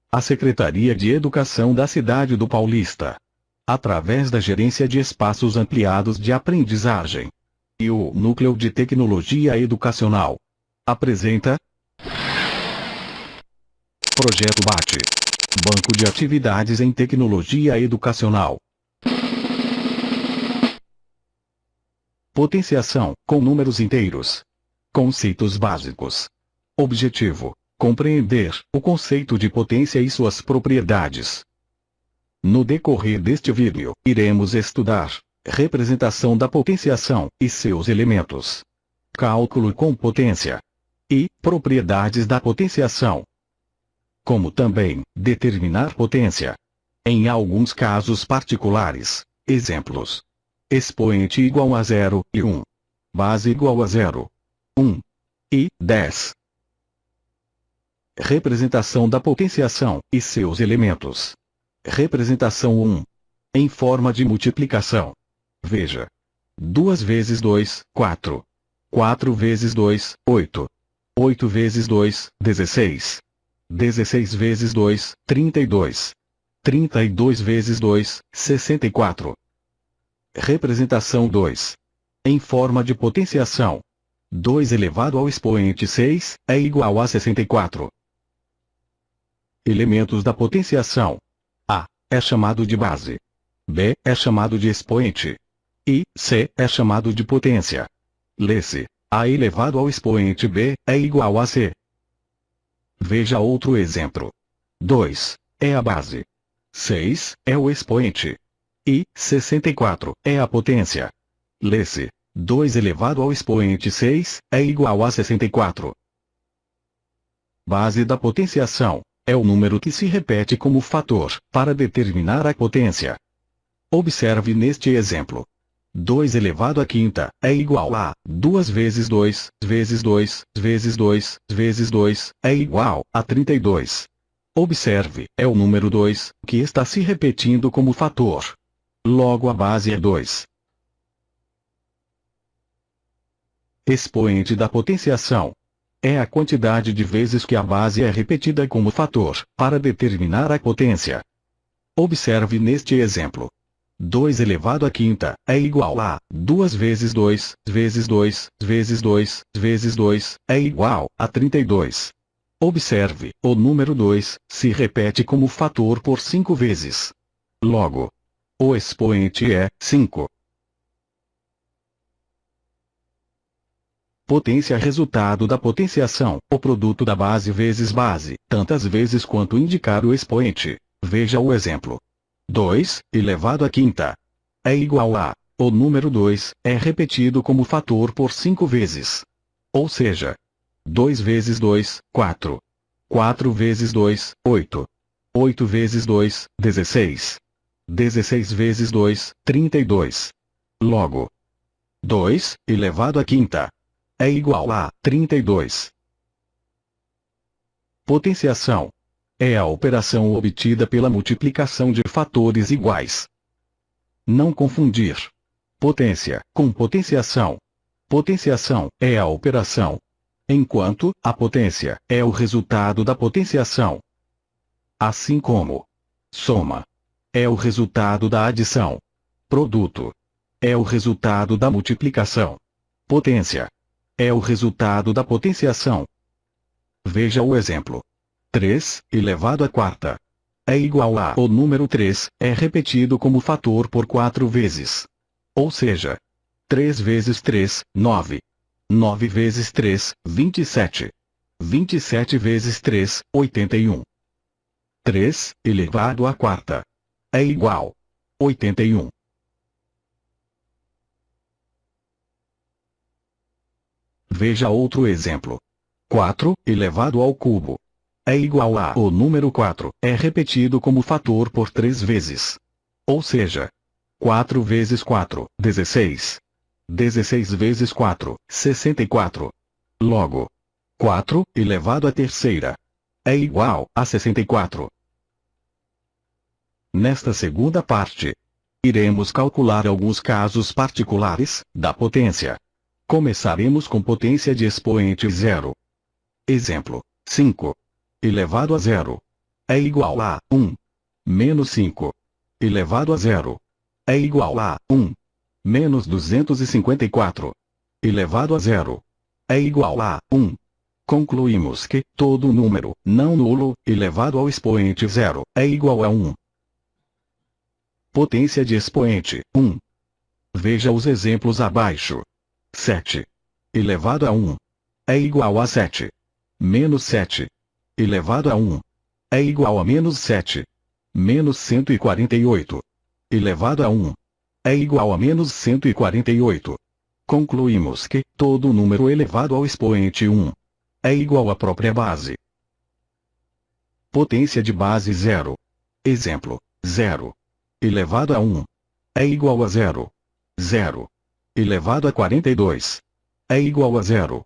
A Secretaria de Educação da cidade do Paulista, através da Gerência de Espaços Ampliados de Aprendizagem e o Núcleo de Tecnologia Educacional, apresenta Projeto BATE, Banco de Atividades em Tecnologia Educacional. Potenciação, com números inteiros. Conceitos básicos. Objetivo: compreender o conceito de potência e suas propriedades. No decorrer deste vídeo, iremos estudar representação da potenciação e seus elementos, cálculo com potência e propriedades da potenciação, como também determinar potência. Em alguns casos particulares, exemplos: expoente igual a 0 e 1, base igual a 0, 1 e 10. Representação da potenciação e seus elementos. Representação 1. Em forma de multiplicação. Veja: 2 vezes 2, 4. 4 vezes 2, 8. 8 vezes 2, 16. 16 vezes 2, 32. 32 vezes 2, 64. Representação 2. Em forma de potenciação. 2 elevado ao expoente 6 é igual a 64. Elementos da potenciação. A é chamado de base. B é chamado de expoente. E C é chamado de potência. Lê-se: A elevado ao expoente B é igual a C. Veja outro exemplo. 2 é a base. 6 é o expoente. E 64 é a potência. Lê-se: 2 elevado ao expoente 6 é igual a 64. Base da potenciação é o número que se repete como fator para determinar a potência. Observe neste exemplo. 2 elevado à quinta é igual a 2 vezes 2, vezes 2, vezes 2, vezes 2, é igual a 32. Observe, é o número 2, que está se repetindo como fator. Logo a base é 2. Expoente da potenciação. É a quantidade de vezes que a base é repetida como fator, para determinar a potência. Observe neste exemplo. 2 elevado à quinta é igual a 2 vezes 2, vezes 2, vezes 2, vezes 2, é igual a 32. Observe, o número 2 se repete como fator por 5 vezes. Logo, o expoente é 5. Potência resultado da potenciação, o produto da base vezes base, tantas vezes quanto indicar o expoente. Veja o exemplo. 2 elevado à quinta é igual a, o número 2 é repetido como fator por 5 vezes. Ou seja, 2 vezes 2, 4. 4 vezes 2, 8. 8 vezes 2, 16. 16 vezes 2, 32. Logo, 2 elevado à quinta é igual a 32. Potenciação é a operação obtida pela multiplicação de fatores iguais. Não confundir potência com potenciação. Potenciação é a operação, enquanto a potência é o resultado da potenciação. Assim como soma é o resultado da adição, produto é o resultado da multiplicação, potência é o resultado da potenciação. Veja o exemplo. 3 elevado à quarta é igual a, o número 3 é repetido como fator por 4 vezes. Ou seja, 3 vezes 3, 9. 9 vezes 3, 27. 27 vezes 3, 81. 3 elevado à quarta é igual a 81. Veja outro exemplo. 4 elevado ao cubo é igual a, o número 4 é repetido como fator por 3 vezes. Ou seja, 4 vezes 4, 16. 16 vezes 4, 64. Logo, 4 elevado à terceira é igual a 64. Nesta segunda parte, iremos calcular alguns casos particulares da potência. Começaremos com potência de expoente 0. Exemplo: 5 elevado a 0. é igual a 1 menos 5 elevado a zero é igual a 1 menos 254 elevado a zero é igual a 1. Concluímos que todo número não nulo elevado ao expoente zero é igual a 1. Potência de expoente 1. Veja os exemplos abaixo. 7 elevado a 1 é igual a 7. Menos 7 elevado a 1 é igual a menos 7. Menos 148 elevado a 1 é igual a menos 148. Concluímos que todo número elevado ao expoente 1 é igual à própria base. Potência de base 0. Exemplo: 0 elevado a 1 é igual a 0. 0 elevado a 42 é igual a 0.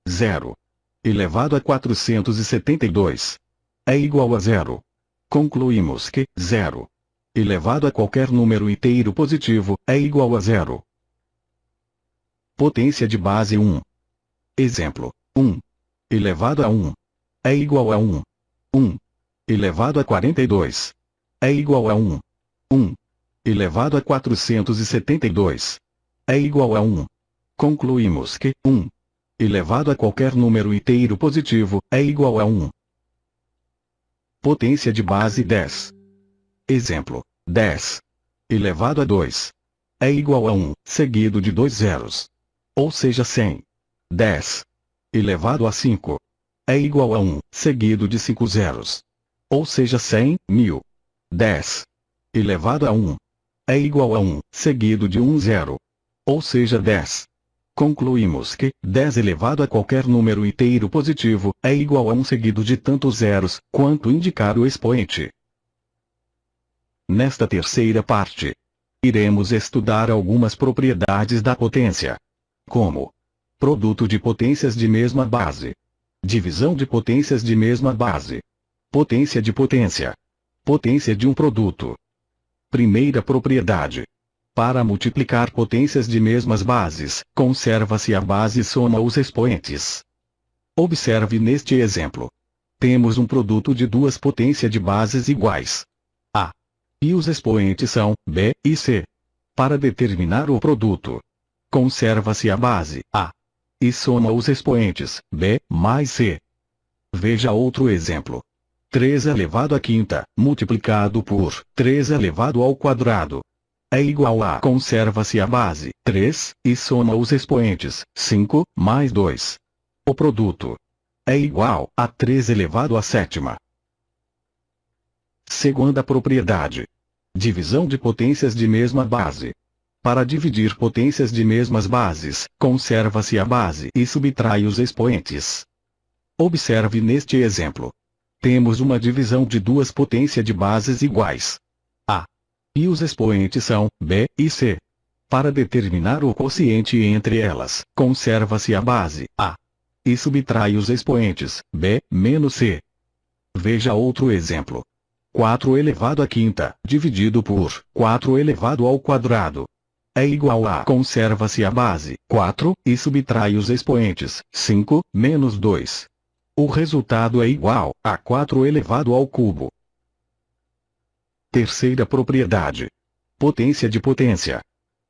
0 elevado a 472 é igual a 0. Concluímos que 0 elevado a qualquer número inteiro positivo é igual a 0. Potência de base 1. Exemplo: 1 elevado a 1 é igual a 1. 1 elevado a 42 é igual a 1. 1 elevado a 472 é igual a 1. Concluímos que 1 elevado a qualquer número inteiro positivo é igual a 1. Potência de base 10. Exemplo: 10 elevado a 2 é igual a 1 seguido de 2 zeros. Ou seja, 100. 10 elevado a 5 é igual a 1 seguido de 5 zeros. Ou seja, 100, 1000. 10 elevado a 1 é igual a 1 seguido de 1 zero. Ou seja, 10. Concluímos que 10 elevado a qualquer número inteiro positivo é igual a 1 seguido de tantos zeros quanto indicar o expoente. Nesta terceira parte, iremos estudar algumas propriedades da potência, como produto de potências de mesma base, divisão de potências de mesma base, potência de potência, potência de um produto. Primeira propriedade: para multiplicar potências de mesmas bases, conserva-se a base e soma os expoentes. Observe neste exemplo. Temos um produto de duas potências de bases iguais, A, e os expoentes são B e C. Para determinar o produto, conserva-se a base A e soma os expoentes B mais C. Veja outro exemplo. 3 elevado à quinta, multiplicado por 3 elevado ao quadrado, é igual a conserva-se a base 3 e soma os expoentes 5 mais 2. O produto é igual a 3 elevado à sétima. Segunda propriedade: divisão de potências de mesma base. Para dividir potências de mesmas bases, conserva-se a base e subtrai os expoentes. Observe neste exemplo. Temos uma divisão de duas potências de bases iguais, A, e os expoentes são B e C. Para determinar o quociente entre elas, conserva-se a base A e subtrai os expoentes B menos C. Veja outro exemplo. 4 elevado à quinta, dividido por 4 elevado ao quadrado, é igual a conserva-se a base 4 e subtrai os expoentes 5 menos 2. O resultado é igual a 4 elevado ao cubo. Terceira propriedade: potência de potência.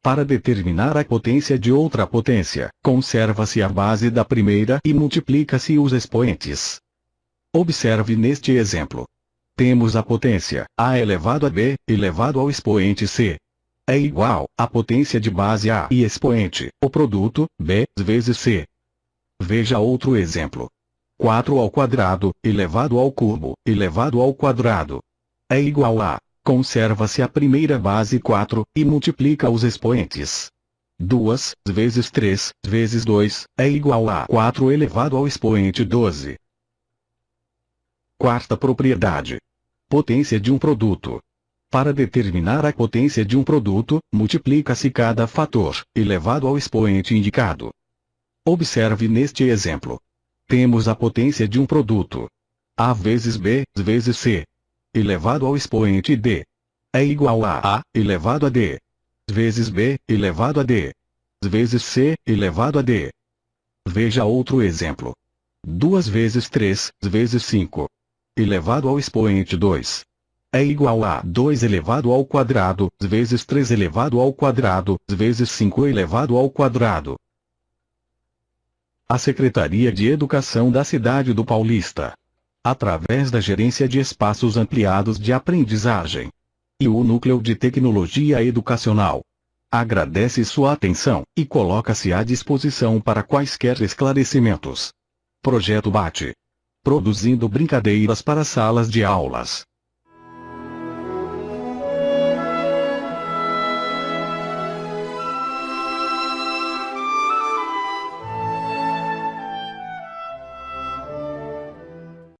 Para determinar a potência de outra potência, conserva-se a base da primeira e multiplica-se os expoentes. Observe neste exemplo. Temos a potência A elevado a B elevado ao expoente C. É igual à potência de base A e expoente, o produto, B vezes C. Veja outro exemplo. 4 ao quadrado, elevado ao cubo, elevado ao quadrado, é igual a, conserva-se a primeira base 4, e multiplica os expoentes. 2 vezes 3 vezes 2, é igual a 4 elevado ao expoente 12. Quarta propriedade: potência de um produto. Para determinar a potência de um produto, multiplica-se cada fator, elevado ao expoente indicado. Observe neste exemplo. Temos a potência de um produto, A vezes B vezes C, elevado ao expoente D, é igual a A elevado a D, vezes B elevado a D, vezes C elevado a D. Veja outro exemplo. 2 vezes 3 vezes 5, elevado ao expoente 2 é igual a 2 elevado ao quadrado, vezes 3 elevado ao quadrado, vezes 5 elevado ao quadrado. A Secretaria de Educação da cidade do Paulista, através da Gerência de Espaços Ampliados de Aprendizagem e o Núcleo de Tecnologia Educacional, agradece sua atenção e coloca-se à disposição para quaisquer esclarecimentos. Projeto BATE. Produzindo brincadeiras para salas de aulas.